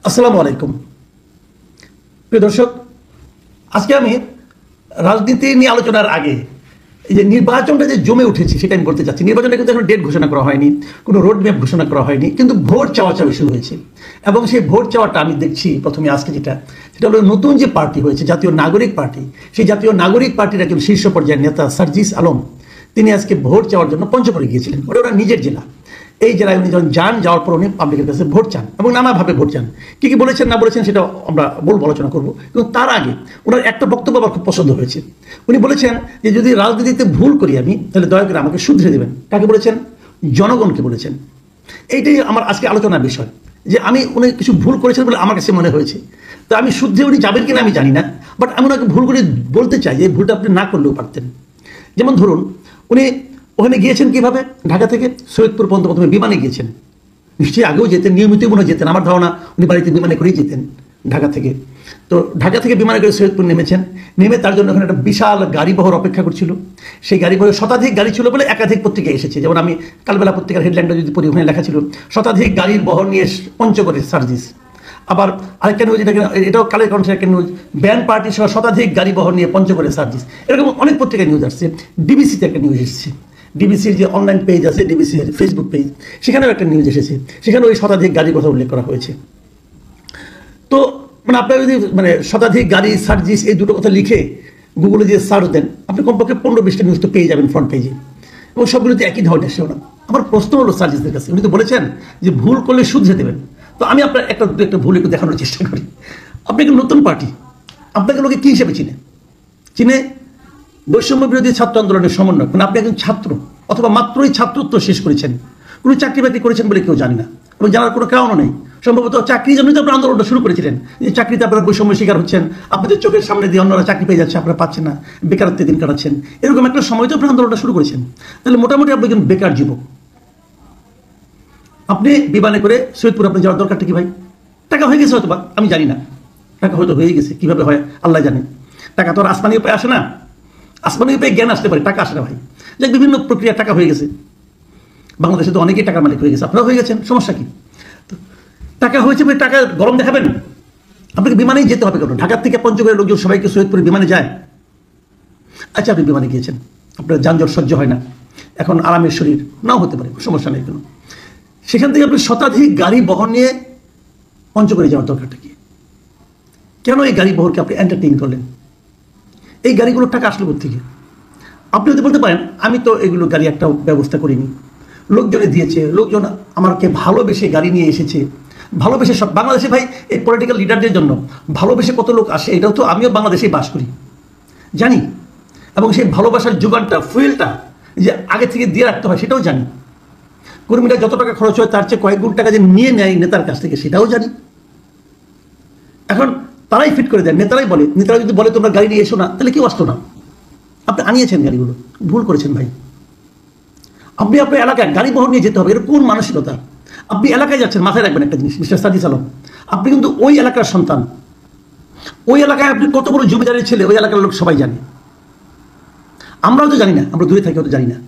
আসসালামু আলাইকুম প্রিয় দর্শক, আজকে আমি রাজনীতি নিয়ে আলোচনার আগে এই যে নির্বাচনটা যে জমে উঠেছে সেটা আমি বলতে চাচ্ছি। নির্বাচনটা কিন্তু এখন ডেট ঘোষণা করা হয়নি, কোনো রোড ম্যাপ ঘোষণা করা হয়নি, কিন্তু ভোট চাওয়া শুরু হয়েছে। এবং সেই ভোট চাওয়াটা আমি দেখছি প্রথমে আজকে সেটা হলো নতুন যে পার্টি হয়েছে জাতীয় নাগরিক পার্টি, সেই জাতীয় নাগরিক পার্টির একজন শীর্ষ পর্যায়ের নেতা সার্জিস আলম, তিনি আজকে ভোট চাওয়ার জন্য পঞ্চগড়ে গিয়েছিলেন। ওটা নিজের জেলা। এই জেলায় উনি যখন যাওয়ার পর উনি পাবলিকের কাছে ভোট চান এবং নানাভাবে ভোট চান। কী কী বলেছেন না বলেছেন সেটা আমরা বলবো, আলোচনা করবো। কিন্তু তার আগে ওনার একটা বক্তব্য আমার খুব পছন্দ হয়েছে। উনি বলেছেন যে যদি রাজনীতিতে ভুল করি আমি, তাহলে দয়া করে আমাকে শুধরে দেবেন। কাকে বলেছেন? জনগণকে বলেছেন। এইটাই আমার আজকে আলোচনার বিষয়, যে উনি কিছু ভুল করেছেন বলে আমার কাছে মনে হয়েছে। তো আমি শুদ্ধে উনি যাবেন কিনা আমি জানি না, বাট আমি ওনাকে ভুল করে বলতে চাই যে ভুলটা আপনি না করলেও পারতেন। যেমন ধরুন, উনি ওখানে গিয়েছেন কিভাবে? ঢাকা থেকে সৈয়দপুর পর্যন্ত প্রথমে বিমানে গিয়েছেন। নিশ্চয়ই আগেও যেতেন, নিয়মিতই মনে যেতেন। আমার ধারণা উনি বাড়িতে বিমানে করেই যেতেন ঢাকা থেকে। তো ঢাকা থেকে বিমানে করে সৈয়দপুর নেমেছেন। নেমে তার জন্য ওখানে একটা বিশাল গাড়িবহর অপেক্ষা করছিল। সেই গাড়িবহরে শতাধিক গাড়ি ছিল বলে একাধিক পত্রিকা এসেছে। যেমন আমি কালবেলা পত্রিকার হেডলাইনটা যদি পড়ি, ওখানে লেখা ছিল শতাধিক গাড়ির বহর নিয়ে পঞ্চগড়ে সার্জিস। আবার আরেকটা নিউজ, এটাও কালের কণ্ঠের একটা নিউজ, ব্যান্ড পার্টি সহ শতাধিক গাড়ি বহর নিয়ে পঞ্চগড়ে সার্জিস। এরকম অনেক পত্রিকায় নিউজ আসছে। ডিবিসিতে একটা নিউজ এসেছে, ডিবিসির যে অনলাইন পেজ আছে, ডিবিসির ফেসবুক পেজ, সেখানেও একটা নিউজ এসেছে। সেখানে ওই শতাধিক গাড়ির কথা উল্লেখ করা হয়েছে। তো আপনারা যদি শতাধিক গাড়ি সার্জিস এই দুটো কথা লিখে গুগলে যে সার্চ দেন, আপনি কমপক্ষে 15-20টা নিউজ তো পেয়ে যাবেন ফ্রন্ট পেজে, এবং সবগুলোতে একই ধরনের শিরোনাম। আমার প্রশ্ন হলো সার্জিসদের কাছে, উনি তো বলেছেন যে ভুল করলে শুধরে দেবেন। তো আমি আপনার একটা ভুল একটু দেখানোর চেষ্টা করি। আপনি একটা নতুন পার্টি, আপনাকে লোকে কী হিসেবে চিনে? বৈষম্য বিরোধী ছাত্র আন্দোলনের সমন্বয়। আপনি একজন ছাত্র, অথবা মাত্রই ছাত্রত্ব শেষ করেছেন, কোনো চাকরি বাকরি করেছেন বলে কেউ জানি না, এবং জানার কোনো কারণও নেই। সম্ভবত চাকরির জন্যই তো আপনার আন্দোলনটা শুরু করেছিলেন, যে চাকরিতে আপনারা বৈষম্য শিকার হচ্ছেন, আপনাদের চোখের সামনে দিয়ে অন্যরা চাকরি পেয়ে যাচ্ছে, আপনারা পাচ্ছেন না, বেকারত্বে দিন কাটাচ্ছেন। এরকম একটা সময় তো আপনার আন্দোলনটা শুরু করেছেন। তাহলে মোটামুটি আপনি একজন বেকার যুবক। আপনি বিমানে করে সৈয়দপুর আপনি যাওয়ার দরকারটা কি ভাই? টাকা হয়ে গেছে হয়তো, বা আমি জানি না, টাকা হয়তো হয়ে গেছে, কীভাবে হয় আল্লাহ জানে। টাকা তো আর আসমানি উপায় আসে না, আসমানি উপায় জ্ঞান আসতে পারে, টাকা আসে না ভাই। যে বিভিন্ন প্রক্রিয়া টাকা হয়ে গেছে। বাংলাদেশে তো অনেকেই টাকার মালিক হয়ে গেছে, আপনারা হয়ে গেছেন, সমস্যা কি? টাকা হয়েছে বলে টাকা গরম দেখাবেন? আপনাকে বিমানেই যেতে হবে কেন? ঢাকার থেকে পঞ্চগড়ের লোকজন সবাইকে সৈয়দপুরে বিমানে যায়। আচ্ছা, আপনি বিমানে গিয়েছেন, আপনার যানজট সহ্য হয় না, এখন আরামের শরীর নাও হতে পারে, সমস্যা নেই কোনো। সেখান থেকে আপনি শতাধিক গাড়ি বহর নিয়ে পঞ্চগড়ে যাওয়ার দরকারটা কি? কেন এই গাড়ি বহরকে আপনি এন্টারটেইন করলেন? এই গাড়িগুলোর টাকা আসলো কোথেকে? আপনি যদি বলতে পারেন আমি তো এগুলো গাড়ি একটা ব্যবস্থা করিনি, লোকজনে দিয়েছে, লোকজন আমাকে ভালোবেসে গাড়ি নিয়ে এসেছে, ভালোবেসে। সব বাংলাদেশে ভাই এই পলিটিক্যাল লিডারদের জন্য ভালোবেসে কত লোক আসে, এটাও তো আমিও বাংলাদেশেই বাস করি, জানি। এবং সেই ভালোবাসার যোগানটা, ফুয়েলটা যে আগে থেকে দিয়ে রাখতে হয় সেটাও জানি। কর্মীরা যত টাকা খরচ হয় তার চেয়ে কয়েক গুণ টাকা যে নিয়ে নেয় নেতার কাছ থেকে, সেটাও জানি। এখন তারাই ফিট করে দেয়, নেতারাই বলে। নেতারা যদি বলে তোমরা গাড়ি নিয়ে এসো না, তাহলে কেউ আসতো না। আপনি আনিয়েছেন গাড়িগুলো, ভুল করেছেন ভাই। আপনি আপনার এলাকায় গাড়ি বহর নিয়ে যেতে হবে, এর কোন মানসিকতা? আপনি এলাকায় যাচ্ছেন, মাথায় রাখবেন একটা জিনিস মিস্টার সার্জিস আলম, আপনি কিন্তু ওই এলাকার সন্তান। ওই এলাকায় আপনি কত বড় জমিদারের ছেলে, ওই এলাকার লোক সবাই জানে। আমরাও তো জানি না, আমরা দূরে থাকি, হয়তো জানি না,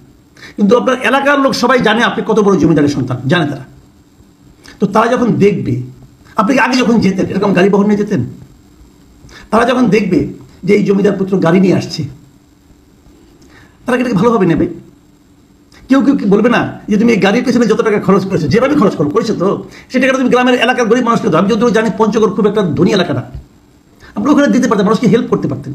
কিন্তু আপনার এলাকার লোক সবাই জানে আপনি কত বড় জমিদারের সন্তান, জানে তারা। তো তারা যখন দেখবে, আপনি আগে যখন যেতেন এরকম গাড়ি বহর নিয়ে যেতেন, তারা যখন দেখবে যে এই জমিদার পুত্র গাড়ি নিয়ে আসছে, তারা এটাকে ভালোভাবে নেবে। কেউ কেউ বলবে না যে তুমি এই গাড়ির পেছনে যত টাকা খরচ করেছো, যেভাবে খরচ করেছো তো সে টাকাটা তুমি গ্রামের এলাকার গরিব মানুষকে দাও। আমি যদিও জানি পঞ্চগড় খুব একটা ধনী এলাকা না, আপনি ওখানে দিতে পারতেন, মানুষকে হেল্প করতে পারতেন।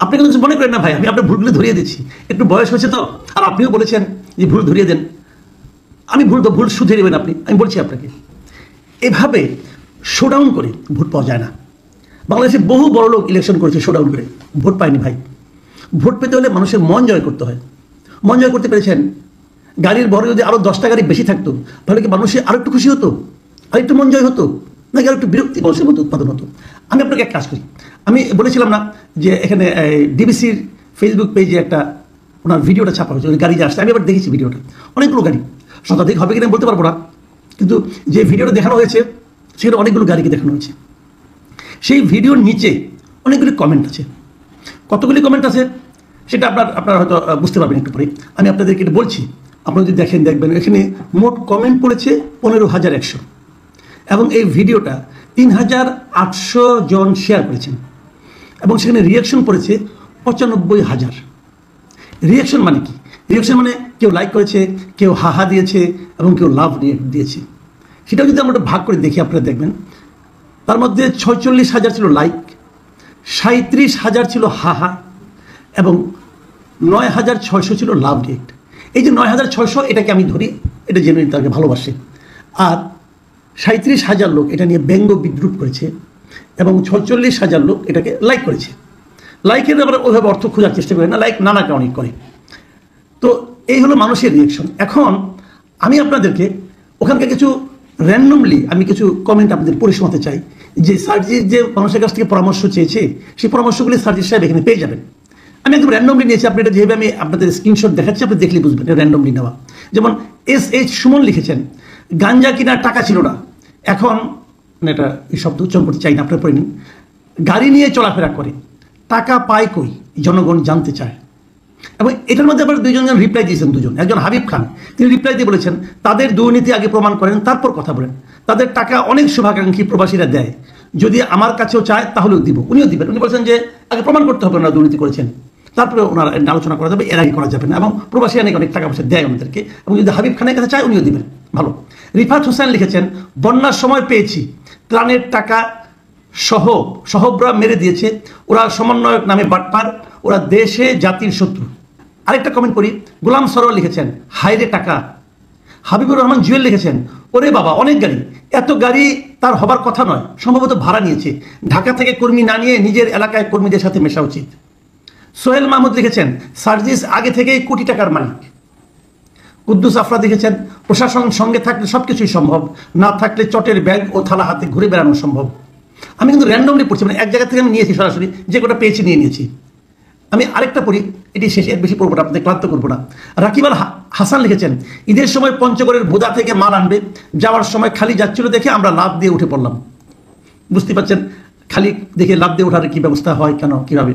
আপনি কিন্তু মনে করেন না ভাই, আমি আপনার ভুলগুলো ধরিয়ে দিচ্ছি, একটু বয়স হয়েছে তো, আর আপনিও বলেছেন যে ভুল ধরিয়ে দেন। আমি ভুল শুধরে দেবেন আপনি, আমি বলছি আপনাকে। এভাবে শোডাউন করে ভোট পাওয়া যায় না। বাংলাদেশে বহু বড় লোক ইলেকশন করেছে শোডাউন করে, ভোট পায়নি ভাই। ভোট পেতে হলে মানুষের মন জয় করতে হয়। মন জয় করতে পেরেছেন। গাড়ির বহরে যদি আরও 10টা গাড়ি বেশি থাকতো, তাহলে কি মানুষের আরও একটু খুশি হতো, আর একটু মন জয় হতো, নাকি আরও একটু বিরক্তি মানুষের মতো উৎপাদন হতো? আমি আপনাকে এক কাজ করি, আমি বলেছিলাম না যে এখানে ডিবিসির ফেসবুক পেজে একটা ওনার ভিডিওটা ছাপা হয়েছে, গাড়ি যে আসছে, আমি আবার দেখেছি ভিডিওটা, অনেকগুলো গাড়ি, শতাধিক হবে কিনা বলতে পারবো না, কিন্তু যে ভিডিওটা দেখানো হয়েছে সেখানে অনেকগুলো গাড়িকে দেখানো হয়েছে। সেই ভিডিওর নিচে অনেকগুলি কমেন্ট আছে। কতগুলি কমেন্ট আছে সেটা আপনারা হয়তো বুঝতে পারবেন একটু পরে। আমি আপনাদেরকে এটা বলছি, আপনারা যদি দেখবেন এখানে মোট কমেন্ট পড়েছে 15,100। এবং এই ভিডিওটা ৩,৮০০ জন শেয়ার করেছেন এবং সেখানে রিয়াকশন পড়েছে ৯৫,০০০। রিয়াকশন মানে কি? রিয়াকশন মানে কেউ লাইক করেছে, কেউ হাহা দিয়েছে এবং কেউ লাভ দিয়েছে। সেটাও যদি আমরা ভাগ করে দেখি আপনারা দেখবেন তার মধ্যে ৪৬,০০০ ছিল লাইক, ৩৭,০০০ ছিল হাহা এবং ৯,৬০০ ছিল লাভ রিয়েক্ট। এই যে ৯,৬০০ এটাকে আমি ধরি এটা জেনুইন, তাকে ভালোবাসে। আর ৩৭,০০০ লোক এটা নিয়ে ব্যঙ্গ বিদ্রুপ করেছে এবং ৪৬,০০০ লোক এটাকে লাইক করেছে। লাইকের আমরা ওইভাবে অর্থ খোঁজার চেষ্টা করি না, লাইক নানা কারণে করে। তো এই হলো মানুষের রিয়েকশন। এখন আমি আপনাদেরকে ওখানকার কিছু র্যান্ডমলি আমি কিছু কমেন্ট আপনাদের পড়ে শোনাতে চাই, যে সার্জিস যে মানুষের কাছ থেকে পরামর্শ চেয়েছে সেই পরামর্শগুলি সার্জিস সাহেব এখানে পেয়ে যাবেন। আমি একদম র্যান্ডমলি নিয়েছি, আপনি এটা যেভাবে আমি আপনাদের স্ক্রিনশট দেখাচ্ছি আপনি দেখলে বুঝবেন এটা র্যান্ডমলি নেওয়া। যেমন SH সুমন লিখেছেন, গাঞ্জা কিনার টাকা ছিল না, এখন এটা এই শব্দ উচ্চারণ করতে চাই না, আপনার পড়ে নিন। গাড়ি নিয়ে চলাফেরা করে, টাকা পায় কই জনগণ জানতে চায়। এবং এটার মধ্যে আবার দুজন রিপ্লাই দিয়েছেন, দুজন। একজন হাবিব খান, তিনি রিপ্লাই দিয়ে বলেছেন তাদের দুর্নীতি আগে প্রমাণ করেন তারপর কথা বলেন, তাদের টাকা অনেক শুভাকাঙ্ক্ষী প্রবাসীরা দেয়, যদি আমার কাছেও চায় তাহলেও দিব, উনিও দিবেন। উনি বলছেন যে আগে প্রমাণ করতে হবে ওনারা দুর্নীতি করেছেন, তারপরে ওনারা আলোচনা করা যাবে, এর আগে করা যাবে না। এবং প্রবাসী অনেক টাকা পয়সা দেয় আমাদেরকে, এবং যদি হাবিব খানের কাছে চায় উনিও দিবেন। ভালো। রিফাত হোসেন লিখেছেন, বন্যার সময় পেয়েছি ত্রাণের টাকা সহবরা মেরে দিয়েছে, ওরা সমন্বয়ক নামে বাটপার, ওরা দেশে জাতির শত্রু। আরেকটা কমেন্ট করি, গোলাম সরোয়ার লিখেছেন, হাইরে টাকা। হাবিবুর রহমান জুয়েল লিখেছেন, ওরে বাবা অনেক গাড়ি, এত গাড়ি তার হবার কথা নয়, সম্ভবত ভাড়া নিয়েছে, ঢাকা থেকে কর্মী না নিয়ে নিজের এলাকায় কর্মীদের সাথে মেশা উচিত। সোহেল মাহমুদ লিখেছেন, সার্জিস আগে থেকেই কোটি টাকার মালিক। কুদ্দুস আফরাদ লিখেছেন, প্রশাসন সঙ্গে থাকলে সবকিছুই সম্ভব, না থাকলে চটের ব্যাগ ও থালা হাতে ঘুরে বেড়ানো সম্ভব। আমি কিন্তু র্যান্ডমলি পড়ছি, মানে এক জায়গা থেকে আমি নিয়েছি, সরাসরি যে কোটা পেয়েছি নিয়ে নিয়েছি। আমি আরেকটা পড়ি, এটি শেষে, এর বেশি পড়বো না, আপনাদের ক্লান্ত করবো না। রাকিব আল হাসান লিখেছেন, ঈদের সময় পঞ্চগড়ের বোদা থেকে মাল আনবে, যাওয়ার সময় খালি যাচ্ছিল দেখে আমরা লাভ দিয়ে উঠে পড়লাম। বুঝতে পারছেন খালি দেখে লাভ দিয়ে ওঠার কী ব্যবস্থা হয়, কেন, কীভাবে।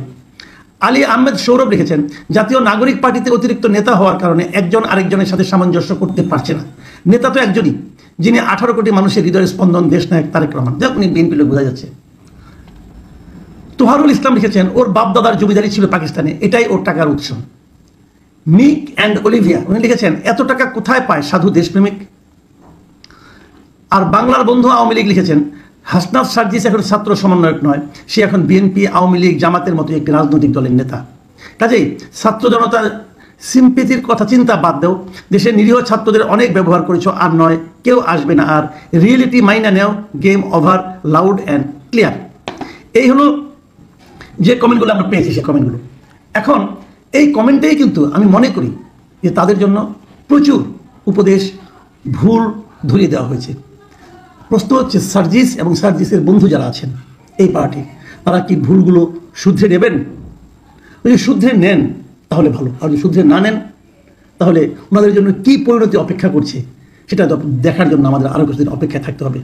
আলী আহমেদ সৌরভ লিখেছেন, জাতীয় নাগরিক পার্টিতে অতিরিক্ত নেতা হওয়ার কারণে একজন আরেকজনের সাথে সামঞ্জস্য করতে পারছে না। নেতা তো একজনই, যিনি 18 কোটি মানুষের হৃদয়ের স্পন্দন, দেশ নায়ক তারেক রহমান। যাক, উনি বিএনপি লোক, বোঝা যাচ্ছে। তোহারুল ইসলাম লিখেছেন, ওর বাপদাদার জমিদারি ছিল পাকিস্তানে, এটাই ওর টাকার উৎস। মিক অ্যান্ড অলিভিয়া উনি লিখেছেন, এত টাকা কোথায় পায় সাধু দেশপ্রেমিক। আর বাংলার বন্ধু আওয়ামী লীগ লিখেছেন, হাসনাত সার্জিস এখন ছাত্র সমন্বয়ক নয়, সে এখন বিএনপি, আওয়ামী লীগ, জামাতের মতো একটি রাজনৈতিক দলের নেতা। কাজেই ছাত্র জনতার সিম্পেথির কথা চিন্তা বাদ দেও, দেশের নিরীহ ছাত্রদের অনেক ব্যবহার করেছ, আর নয়, কেউ আসবে না, আর রিয়েলিটি মাইনা নেও, game over, loud and clear. এই হলো যে কমেন্টগুলো আমরা পেয়েছি, সেই কমেন্টগুলো। এখন এই কমেন্টেই কিন্তু আমি মনে করি যে তাদের জন্য প্রচুর উপদেশ ভুল ধরিয়ে দেওয়া হয়েছে। প্রশ্ন হচ্ছে, সার্জিস এবং সার্জিসের বন্ধু যারা আছেন এই পার্টি, তারা কি ভুলগুলো শুধরে নেবেন? যদি শুধরে নেন তাহলে ভালো, আর যদি শুধরে না নেন তাহলে ওনাদের জন্য কি পরিণতি অপেক্ষা করছে সেটা দেখার জন্য আমাদের আরও কিছুদিন অপেক্ষায় থাকতে হবে।